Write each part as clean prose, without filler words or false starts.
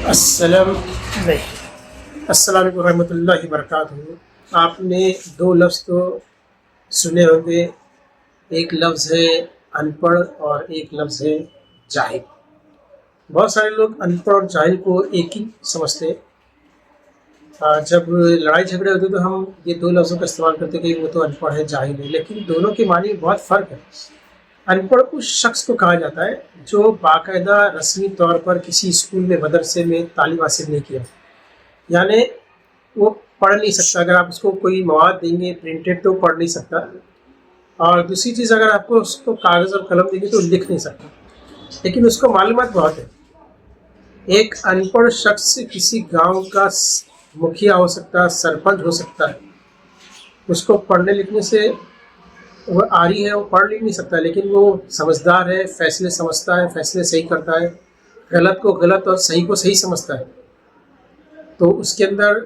السلام السلام علیکم ورحمۃ اللہ وبرکاتہ۔ آپ نے دو لفظ تو سنے ہوں گے، ایک لفظ ہے ان پڑھ اور ایک لفظ ہے جاہل۔ بہت سارے لوگ ان پڑھ اور جاہل کو ایک ہی سمجھتے ہیں۔ جب لڑائی جھگڑے ہوتے تو ہم یہ دو لفظوں کا استعمال کرتے کہ وہ تو ان پڑھ ہے جاہل ہے، لیکن دونوں کے معنی میں بہت فرق ہے۔ ان پڑھ اس شخص کو کہا جاتا ہے جو باقاعدہ رسمی طور پر کسی اسکول میں مدرسے میں تعلیم حاصل نہیں کیا، یعنی وہ پڑھ نہیں سکتا۔ اگر آپ اس کو کوئی مواد دیں گے پرنٹڈ تو پڑھ نہیں سکتا، اور دوسری چیز اگر آپ کو اس کو کاغذ اور قلم دیں گے تو لکھ نہیں سکتا، لیکن اس کو معلومات بہت ہے۔ ایک ان پڑھ شخص کسی گاؤں کا مکھیا ہو سکتا ہے، سرپنچ ہو سکتا ہے، اس کو پڑھنے لکھنے سے وہ آری ہے، وہ پڑھ لکھ نہیں سکتا، لیکن وہ سمجھدار ہے، فیصلے سمجھتا ہے، فیصلے صحیح کرتا ہے، غلط کو غلط اور صحیح کو صحیح سمجھتا ہے، تو اس کے اندر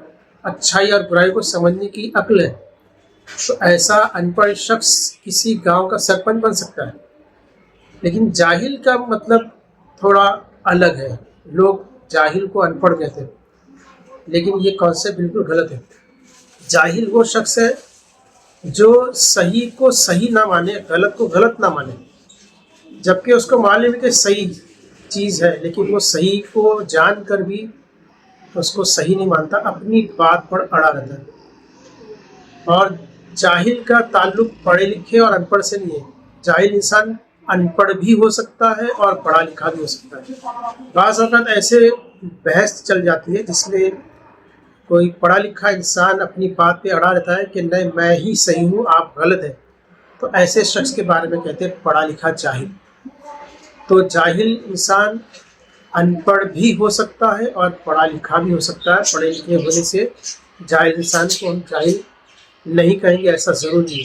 اچھائی اور برائی کو سمجھنے کی عقل ہے۔ تو ایسا ان پڑھ شخص کسی گاؤں کا سرپنچ بن سکتا ہے۔ لیکن جاہل کا مطلب تھوڑا الگ ہے۔ لوگ جاہل کو ان پڑھ کہتے ہیں، لیکن یہ کانسیپٹ بالکل غلط ہے۔ جاہل وہ شخص ہے جو صحیح کو صحیح نہ مانے، غلط کو غلط نہ مانے، جبکہ اس کو معلوم ہے کہ صحیح چیز ہے، لیکن وہ صحیح کو جان کر بھی اس کو صحیح نہیں مانتا، اپنی بات پر اڑا رہتا ہے۔ اور جاہل کا تعلق پڑھے لکھے اور ان پڑھ سے نہیں ہے۔ جاہل انسان ان پڑھ بھی ہو سکتا ہے اور پڑھا لکھا بھی ہو سکتا ہے۔ بعض اوقات ایسے بحث چل جاتی ہے جس میں کوئی پڑھا لکھا انسان اپنی بات پہ اڑا رہتا ہے کہ نہیں میں ہی صحیح ہوں، آپ غلط ہیں، تو ایسے شخص کے بارے میں کہتے ہیں پڑھا لکھا جاہل۔ تو جاہل انسان ان پڑھ بھی ہو سکتا ہے اور پڑھا لکھا بھی ہو سکتا ہے۔ پڑھے لکھے ہونے سے جاہل انسان کو ہم جاہل نہیں کہیں گے، ایسا ضرور نہیں ہے۔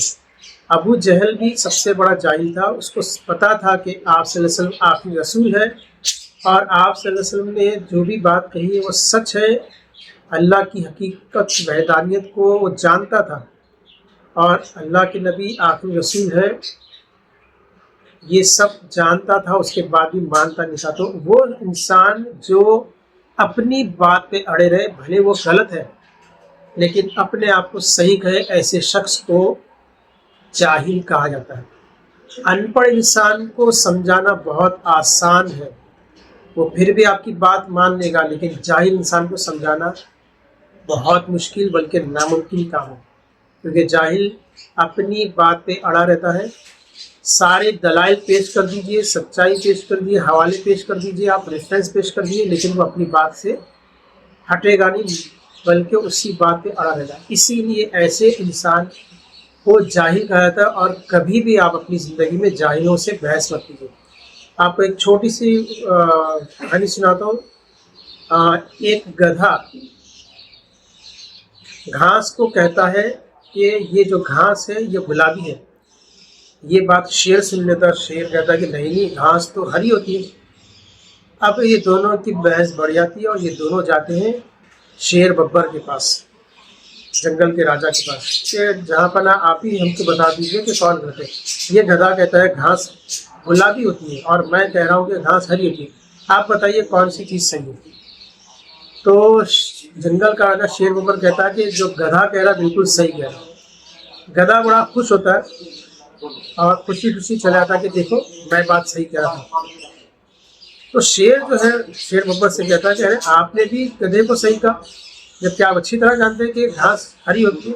ابو جہل بھی سب سے بڑا جاہل تھا، اس کو پتہ تھا کہ آپ صلی اللہ علیہ وسلم آخری رسول ہے، اور آپ صلی اللہ علیہ وسلم نے جو بھی بات کہی ہے وہ سچ ہے۔ اللہ کی حقیقت وحدانیت کو وہ جانتا تھا، اور اللہ کے نبی آخری رسول ہے یہ سب جانتا تھا، اس کے بعد بھی مانتا نہیں تھا۔ تو وہ انسان جو اپنی بات پہ اڑے رہے، بھلے وہ غلط ہے لیکن اپنے آپ کو صحیح کہے، ایسے شخص کو جاہل کہا جاتا ہے۔ ان پڑھ انسان کو سمجھانا بہت آسان ہے، وہ پھر بھی آپ کی بات مان لے گا، لیکن جاہل انسان کو سمجھانا بہت مشکل بلکہ ناممکن کام ہے، کیونکہ جاہل اپنی بات پہ اڑا رہتا ہے۔ سارے دلائل پیش کر دیجئے، سچائی پیش کر دیجئے، حوالے پیش کر دیجئے، آپ ریفرنس پیش کر دیجئے، لیکن وہ اپنی بات سے ہٹے گا نہیں، بلکہ اسی بات پہ اڑا رہے گا۔ اسی لیے ایسے انسان کو جاہل کہا جاتا ہے، اور کبھی بھی آپ اپنی زندگی میں جاہلوں سے بحث مت کیجیے۔ آپ کو ایک چھوٹی سی کہانی سناتا ہوں۔ ایک گدھا گھاس کو کہتا ہے کہ یہ جو گھاس ہے یہ گلابی ہے۔ یہ بات شیر سن لیتا، شیر کہتا ہے کہ نہیں گھاس تو ہری ہوتی ہے۔ اب یہ دونوں کی بحث بڑھ جاتی ہے، اور یہ دونوں جاتے ہیں شیر ببر کے پاس، جنگل کے راجا کے پاس، کہ جہاں پناہ آپ ہی ہم کو بتا دیجیے کہ کون غلط ہے۔ یہ گدھا کہتا ہے گھاس گلابی ہوتی ہے اور میں کہہ رہا ہوں کہ گھاس ہری ہوتی ہے، آپ بتائیے کون سی چیز صحیح ہے؟ تو جنگل کا راجا شیر ببر کہتا ہے کہ جو گدھا کہہ رہا بالکل صحیح کہہ رہا۔ گدھا بڑا خوش ہوتا ہے اور خوشی خوشی چلا جاتا کہ دیکھو میں بات صحیح کہہ رہا ہوں۔ تو شیر جو ہے شیر ببر سے کہتا ہے کہ ارے آپ نے بھی گدھے کو صحیح کہا، جبکہ آپ اچھی طرح جانتے ہیں کہ گھاس ہری ہوتی ہے۔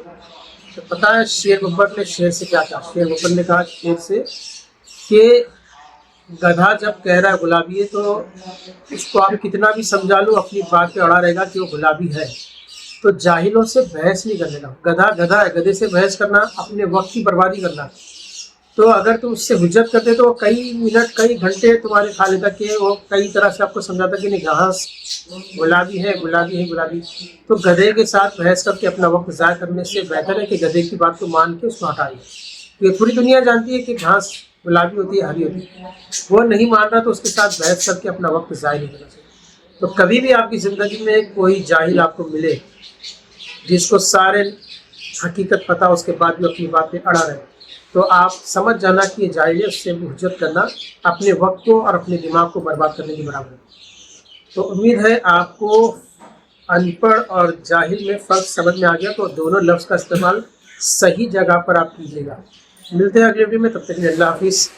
تو پتہ ہے شیر ببر نے شیر سے کیا کہا؟ شیر ببر نے کہا شیر سے کہ گدھا جب کہہ رہا ہے گلابی ہے تو اس کو آپ کتنا بھی سمجھا لو اپنی بات پہ اڑا رہے گا کہ وہ گلابی ہے۔ تو جاہلوں سے بحث نہیں کرنے کا، گدھا گدھا ہے، گدھے سے بحث کرنا اپنے وقت کی بربادی کرنا۔ تو اگر تم اس سے حجت کرتے تو کئی منٹ کئی گھنٹے تمہارے کھا لیتا کہ وہ کئی طرح سے آپ کو سمجھاتا کہ نہیں گھاس گلابی ہے گلابی ہے گلابی۔ تو گدھے کے ساتھ بحث کر کے اپنا وقت ضائع کرنے سے بہتر ہے کہ گدھے کی بات کو مان کے اس کو ہٹائیے۔ یہ پوری دنیا جانتی ہے کہ گھاس گلابی ہوتی ہے ہری ہوتی ہے، وہ نہیں مان رہا تو اس کے ساتھ بحث کر کے اپنا وقت ضائع نہیں کرنا چاہیے۔ تو کبھی بھی آپ کی زندگی میں کوئی جاہل آپ کو ملے جس کو سارے حقیقت پتہ اس کے بعد بھی اپنی بات پہ اڑا رہے، تو آپ سمجھ جانا کہ یہ جاہل ہے، اس سے حجت کرنا اپنے وقت کو اور اپنے دماغ کو برباد کرنے کے برابر ہے۔ تو امید ہے آپ کو ان پڑھ اور جاہل میں فرق سمجھ میں آ گیا، تو دونوں لفظ کا استعمال صحیح جگہ پر آپ کیجیے گا۔ ملتے ہیں اگلی ویڈیو میں، تب تک کے لیے اللہ حافظ۔